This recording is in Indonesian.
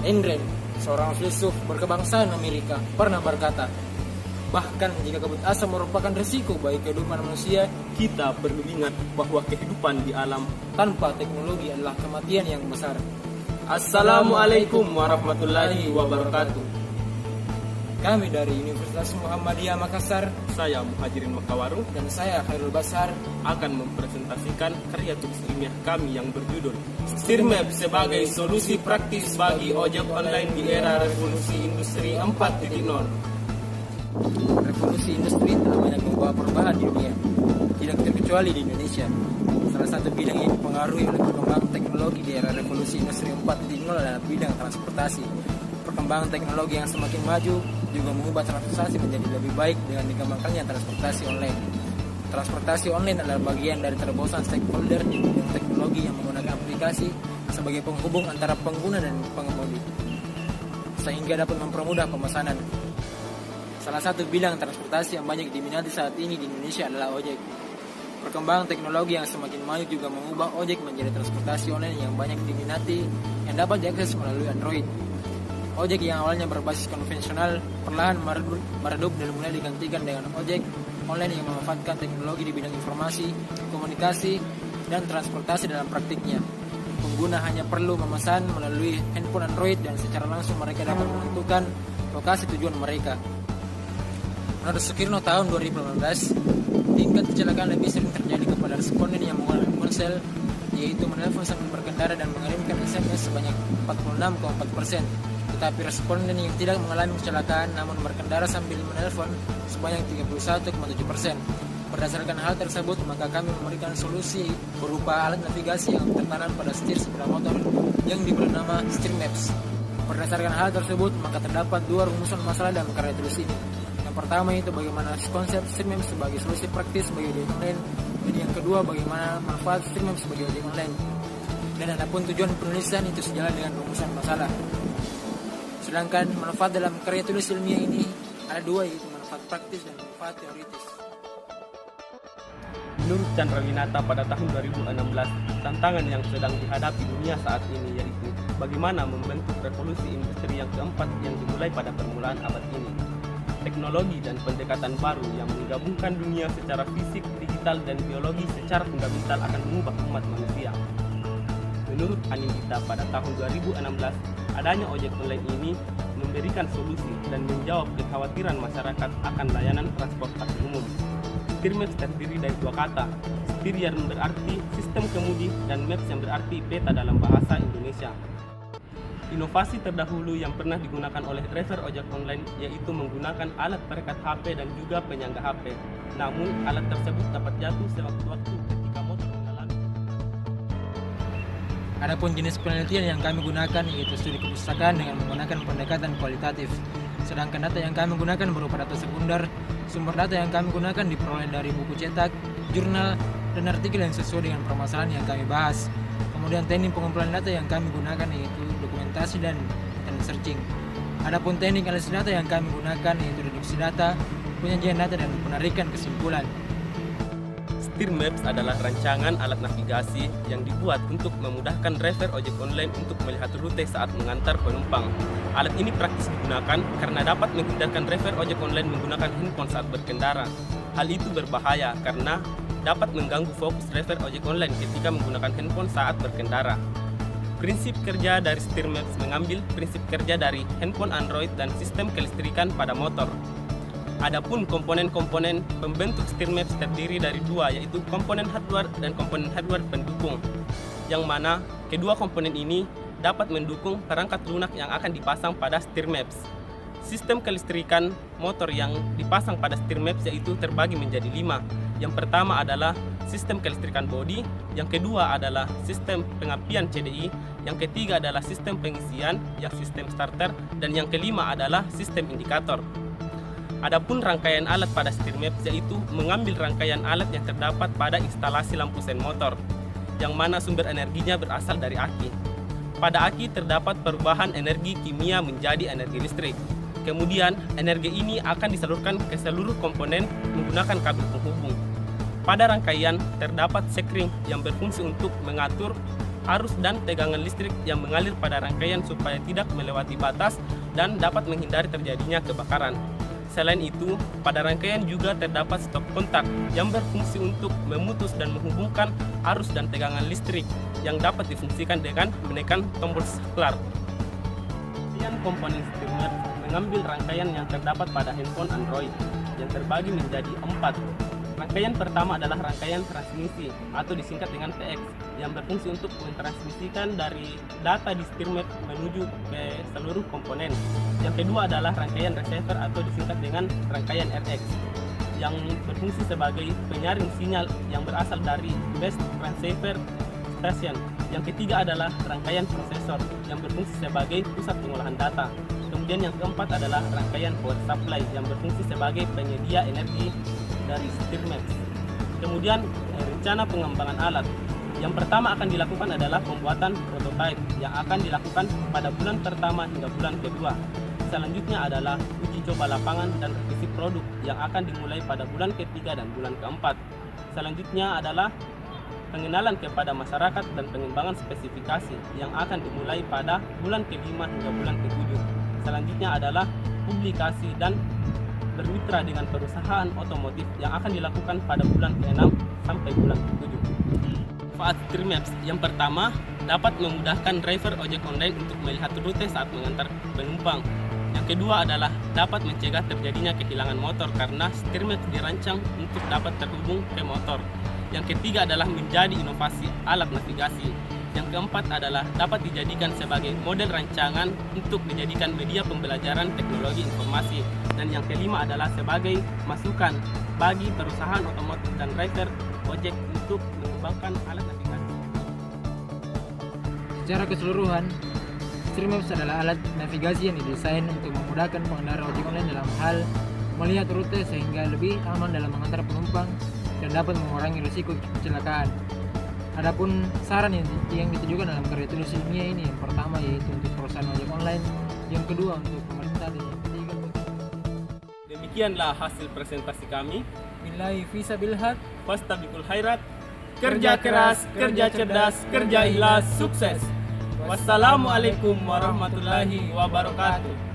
Ayn Rand, seorang filsuf berkebangsaan Amerika, pernah berkata, bahkan jika kabut asap merupakan risiko bagi kehidupan manusia, kita perlu ingat bahwa kehidupan di alam tanpa teknologi adalah kematian yang besar. Assalamualaikum warahmatullahi wabarakatuh. Kami dari Universitas Muhammadiyah Makassar, Saya Muhajirin Makawaru dan saya Khairul Basar akan mempresentasikan karya tulis ilmiah kami yang berjudul StirMap sebagai solusi praktis bagi ojek online di era revolusi industri 4.0. Revolusi industri telah banyak membawa perubahan di dunia, tidak terkecuali di Indonesia. Salah satu bidang yang dipengaruhi oleh perkembangan teknologi di era revolusi industri 4.0 adalah bidang transportasi. Perkembangan teknologi yang semakin maju juga mengubah transportasi menjadi lebih baik dengan dikembangkannya transportasi online. Transportasi online adalah bagian dari terobosan stakeholder di bidang teknologi yang menggunakan aplikasi sebagai penghubung antara pengguna dan pengemudi, sehingga dapat mempermudah pemesanan. Salah satu bidang transportasi yang banyak diminati saat ini di Indonesia adalah ojek. Perkembangan teknologi yang semakin maju juga mengubah ojek menjadi transportasi online yang banyak diminati yang dapat diakses melalui Android. Ojek yang awalnya berbasis konvensional perlahan meredup dan mulai digantikan dengan ojek online yang memanfaatkan teknologi di bidang informasi, komunikasi, dan transportasi dalam praktiknya. Pengguna hanya perlu memesan melalui handphone Android dan secara langsung mereka dapat menentukan lokasi tujuan mereka. Menurut Sukirno tahun 2018, tingkat kecelakaan lebih sering terjadi kepada responden yang menggunakan ponsel, yaitu menelpon sambil berkendara dan mengirimkan SMS sebanyak 46,4%. Tetapi responden yang tidak mengalami kecelakaan namun berkendara sambil menelpon sebanyak 31,7%. Berdasarkan hal tersebut, maka kami memberikan solusi berupa alat navigasi yang tertanam pada setir sepeda motor yang diberi nama StirMaps. Berdasarkan hal tersebut, maka terdapat dua rumusan masalah dalam karya tulis ini. Yang pertama itu bagaimana konsep StirMaps sebagai solusi praktis bagi ojek online, dan yang kedua bagaimana manfaat StirMaps sebagai ojek online. Dan adapun tujuan penulisan itu sejalan dengan rumusan masalah. Sedangkan manfaat dalam karya tulis ilmiah ini ada dua, yaitu manfaat praktis dan manfaat teoritis. Menurut Chandra Winata pada tahun 2016, tantangan yang sedang dihadapi dunia saat ini yaitu bagaimana membentuk revolusi industri yang keempat yang dimulai pada permulaan abad ini. Teknologi dan pendekatan baru yang menggabungkan dunia secara fisik, digital, dan biologi secara fundamental akan mengubah umat manusia. Menurut Anindita pada tahun 2016, adanya ojek online ini memberikan solusi dan menjawab kekhawatiran masyarakat akan layanan transportasi umum. StirMaps terdiri dari dua kata, stir yang berarti sistem kemudi dan maps yang berarti peta dalam bahasa Indonesia. Inovasi terdahulu yang pernah digunakan oleh driver ojek online yaitu menggunakan alat perekat HP dan juga penyangga HP. Namun, alat tersebut dapat jatuh sewaktu-waktu ketika motor mengalami. Adapun jenis penelitian yang kami gunakan yaitu studi kepustakaan dengan menggunakan pendekatan kualitatif. Sedangkan data yang kami gunakan berupa data sekunder. Sumber data yang kami gunakan diperoleh dari buku cetak, jurnal, dan artikel yang sesuai dengan permasalahan yang kami bahas. Kemudian teknik pengumpulan data yang kami gunakan yaitu dokumentasi dan searching. Adapun teknik analisis data yang kami gunakan yaitu reduksi data, penyajian data, dan penarikan kesimpulan. StirMaps adalah rancangan alat navigasi yang dibuat untuk memudahkan driver ojek online untuk melihat rute saat mengantar penumpang. Alat ini praktis digunakan karena dapat menghindarkan driver ojek online menggunakan handphone saat berkendara. Hal itu berbahaya karena dapat mengganggu fokus driver ojek online ketika menggunakan handphone saat berkendara. Prinsip kerja dari StirMaps mengambil prinsip kerja dari handphone Android dan sistem kelistrikan pada motor. Adapun komponen-komponen pembentuk StirMaps terdiri dari dua, yaitu komponen hardware dan komponen hardware pendukung, yang mana kedua komponen ini dapat mendukung perangkat lunak yang akan dipasang pada StirMaps. Sistem kelistrikan motor yang dipasang pada StirMaps yaitu terbagi menjadi 5. Yang pertama adalah sistem kelistrikan bodi, yang kedua adalah sistem pengapian CDI, yang ketiga adalah sistem pengisian, yang sistem starter, dan yang kelima adalah sistem indikator. Adapun rangkaian alat pada StirMaps yaitu mengambil rangkaian alat yang terdapat pada instalasi lampu sen motor, yang mana sumber energinya berasal dari aki. Pada aki terdapat perubahan energi kimia menjadi energi listrik. Kemudian energi ini akan disalurkan ke seluruh komponen menggunakan kabel penghubung. Pada rangkaian terdapat sekring yang berfungsi untuk mengatur arus dan tegangan listrik yang mengalir pada rangkaian supaya tidak melewati batas dan dapat menghindari terjadinya kebakaran. Selain itu, pada rangkaian juga terdapat stop kontak yang berfungsi untuk memutus dan menghubungkan arus dan tegangan listrik yang dapat difungsikan dengan menekan tombol saklar. Kemudian komponen setir MEPS mengambil rangkaian yang terdapat pada handphone Android yang terbagi menjadi 4. Rangkaian pertama adalah rangkaian transmisi atau disingkat dengan TX yang berfungsi untuk mentransmisikan dari data di setir MEPS menuju ke seluruh komponen. Yang kedua adalah rangkaian receiver atau disingkat dengan rangkaian RX yang berfungsi sebagai penyaring sinyal yang berasal dari base transceiver station. Yang ketiga adalah rangkaian prosesor yang berfungsi sebagai pusat pengolahan data. Kemudian yang keempat adalah rangkaian power supply yang berfungsi sebagai penyedia energi dari setir MEPS. Kemudian rencana pengembangan alat. Yang pertama akan dilakukan adalah pembuatan prototipe yang akan dilakukan pada bulan pertama hingga bulan kedua. Selanjutnya adalah uji coba lapangan dan revisi produk yang akan dimulai pada bulan ketiga dan bulan keempat. Selanjutnya adalah pengenalan kepada masyarakat dan pengembangan spesifikasi yang akan dimulai pada bulan ke-5 hingga bulan ke-7. Selanjutnya adalah publikasi dan bermitra dengan perusahaan otomotif yang akan dilakukan pada bulan ke-6 sampai bulan ke-7. Manfaat setir MEPS yang pertama dapat memudahkan driver ojek online untuk melihat rute saat mengantar penumpang. Yang kedua adalah dapat mencegah terjadinya kehilangan motor karena setir MEPS dirancang untuk dapat terhubung ke motor. Yang ketiga adalah menjadi inovasi alat navigasi. Yang keempat adalah dapat dijadikan sebagai model rancangan untuk dijadikan media pembelajaran teknologi informasi. Dan yang kelima adalah sebagai masukan bagi perusahaan otomotif dan driver ojek untuk mengembangkan alat navigasi. Secara keseluruhan, setir MEPS adalah alat navigasi yang didesain untuk memudahkan pengendara ojek online dalam hal melihat rute sehingga lebih aman dalam mengantar penumpang dan dapat mengurangi risiko kecelakaan. Adapun saran yang ditujukan dalam karya tulis ilmiah ini, yang pertama yaitu untuk perusahaan ojek online, yang kedua untuk pemerintah, dan yang ketiga untuk... Demikianlah hasil presentasi kami. Billahi fisabilillah. Fastabiqul khairat. Kerja keras, kerja cerdas, kerja ikhlas, sukses. Wassalamualaikum warahmatullahi wabarakatuh.